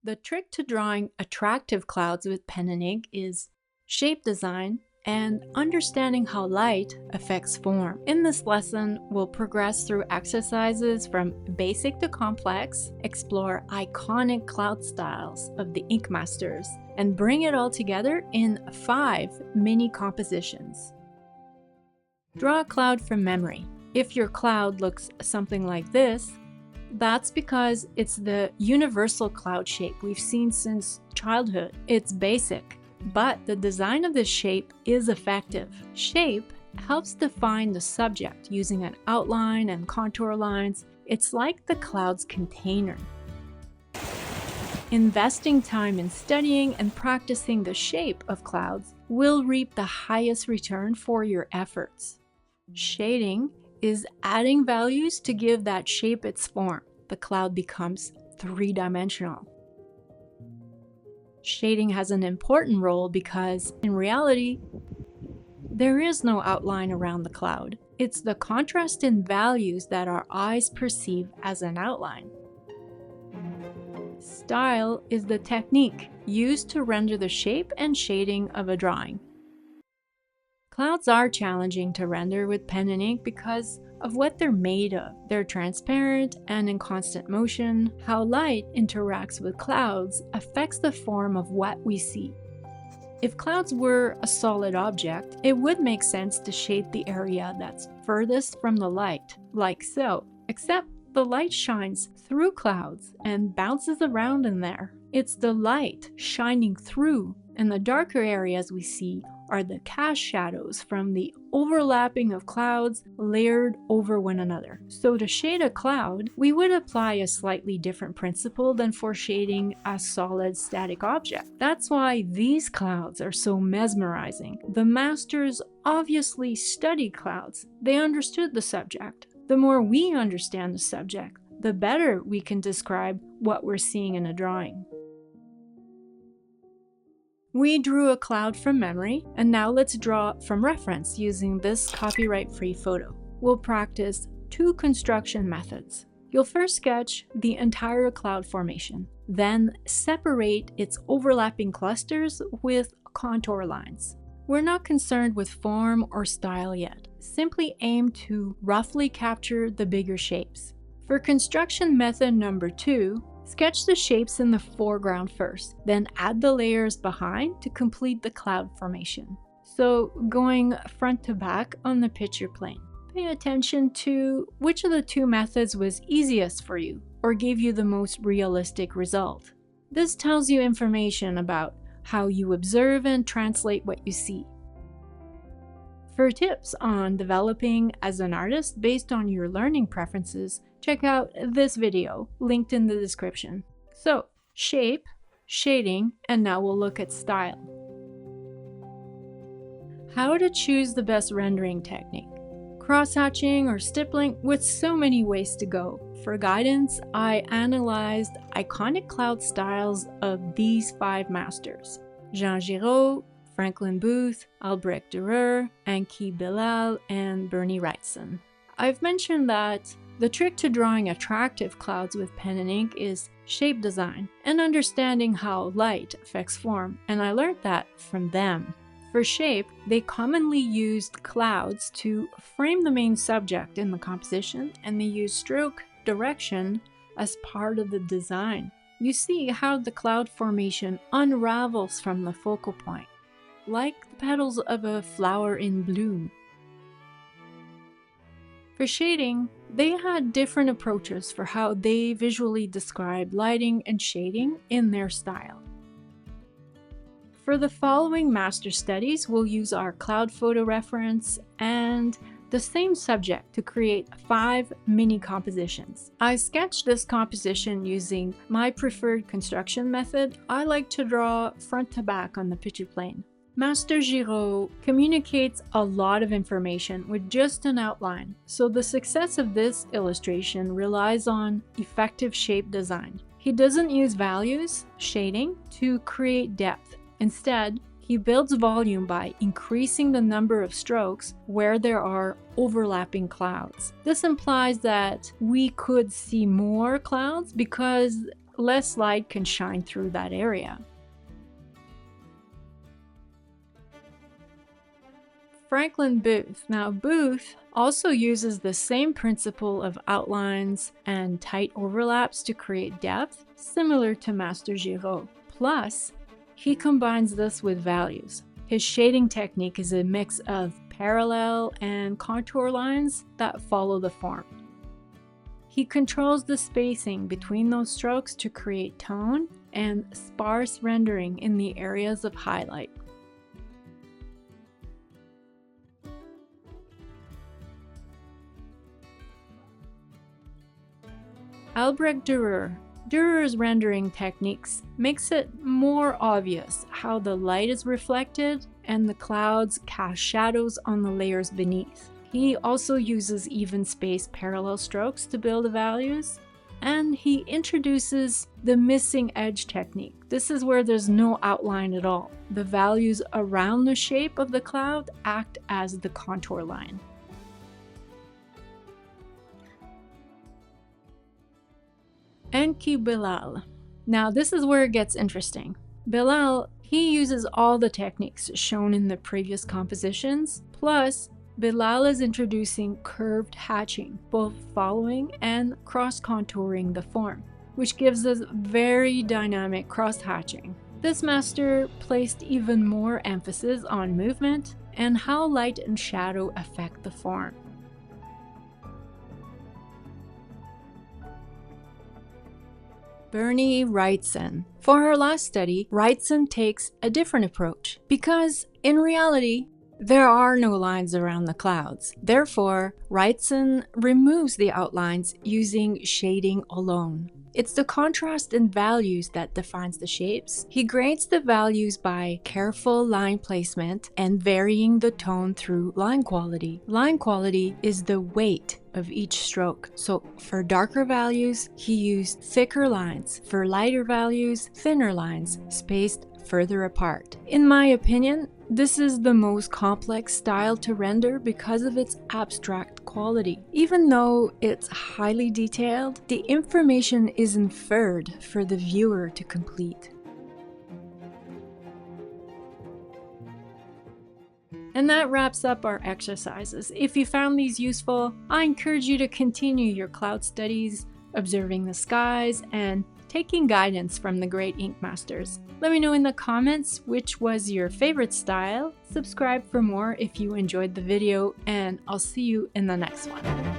The trick to drawing attractive clouds with pen and ink is shape design and understanding how light affects form. In this lesson, we'll progress through exercises from basic to complex, explore iconic cloud styles of the ink masters, and bring it all together in 5 mini compositions. Draw a cloud from memory. If your cloud looks something like this, that's because it's the universal cloud shape we've seen since childhood. It's basic, but the design of this shape is effective. Shape helps define the subject using an outline and contour lines. It's like the cloud's container. Investing time in studying and practicing the shape of clouds will reap the highest return for your efforts. Shading is adding values to give that shape its form. The cloud becomes 3-dimensional. Shading has an important role because, in reality, there is no outline around the cloud. It's the contrast in values that our eyes perceive as an outline. Style is the technique used to render the shape and shading of a drawing. Clouds are challenging to render with pen and ink because of what they're made of. They're transparent and in constant motion. How light interacts with clouds affects the form of what we see. If clouds were a solid object, it would make sense to shade the area that's furthest from the light, like so, except the light shines through clouds and bounces around in there. It's the light shining through, and the darker areas we see are the cast shadows from the overlapping of clouds layered over one another. So to shade a cloud, we would apply a slightly different principle than for shading a solid static object. That's why these clouds are so mesmerizing. The masters obviously studied clouds. They understood the subject. The more we understand the subject, the better we can describe what we're seeing in a drawing. We drew a cloud from memory, and now let's draw from reference using this copyright-free photo. We'll practice 2 construction methods. You'll first sketch the entire cloud formation, then separate its overlapping clusters with contour lines. We're not concerned with form or style yet. Simply aim to roughly capture the bigger shapes. For construction method number 2, sketch the shapes in the foreground first, then add the layers behind to complete the cloud formation. So going front to back on the picture plane. Pay attention to which of the 2 methods was easiest for you or gave you the most realistic result. This tells you information about how you observe and translate what you see. For tips on developing as an artist based on your learning preferences, check out this video, linked in the description. So, shape, shading, and now we'll look at style. How to choose the best rendering technique. Cross-hatching or stippling, with so many ways to go. For guidance, I analyzed iconic cloud styles of these 5 masters: Jean Giraud, Franklin Booth, Albrecht Dürer, Enki Bilal, and Bernie Wrightson. I've mentioned that the trick to drawing attractive clouds with pen and ink is shape design and understanding how light affects form, and I learned that from them. For shape, they commonly used clouds to frame the main subject in the composition, and they used stroke direction as part of the design. You see how the cloud formation unravels from the focal point, like the petals of a flower in bloom. For shading, they had different approaches for how they visually described lighting and shading in their style. For the following master studies, we'll use our cloud photo reference and the same subject to create 5 mini compositions. I sketched this composition using my preferred construction method. I like to draw front to back on the picture plane. Master Giraud communicates a lot of information with just an outline, so the success of this illustration relies on effective shape design. He doesn't use values, shading, to create depth. Instead, he builds volume by increasing the number of strokes where there are overlapping clouds. This implies that we could see more clouds because less light can shine through that area. Franklin Booth. Now, Booth also uses the same principle of outlines and tight overlaps to create depth, similar to Master Giraud. Plus, he combines this with values. His shading technique is a mix of parallel and contour lines that follow the form. He controls the spacing between those strokes to create tone and sparse rendering in the areas of highlight. Albrecht Dürer. Dürer's rendering techniques makes it more obvious how the light is reflected and the clouds cast shadows on the layers beneath. He also uses even spaced parallel strokes to build the values, and he introduces the missing edge technique. This is where there's no outline at all. The values around the shape of the cloud act as the contour line. Enki Bilal. Now this is where it gets interesting. Bilal, he uses all the techniques shown in the previous compositions, plus Bilal is introducing curved hatching, both following and cross-contouring the form, which gives us very dynamic cross-hatching. This master placed even more emphasis on movement and how light and shadow affect the form. Bernie Wrightson. For her last study, Wrightson takes a different approach because, in reality, there are no lines around the clouds. Therefore, Wrightson removes the outlines using shading alone. It's the contrast in values that defines the shapes. He grades the values by careful line placement and varying the tone through line quality. Line quality is the weight of each stroke. So for darker values, he used thicker lines. For lighter values, thinner lines, spaced further apart. In my opinion, this is the most complex style to render because of its abstract quality. Even though it's highly detailed, the information is inferred for the viewer to complete. And that wraps up our exercises. If you found these useful, I encourage you to continue your cloud studies, observing the skies, and taking guidance from the great ink masters. Let me know in the comments which was your favorite style. Subscribe for more if you enjoyed the video, and I'll see you in the next one.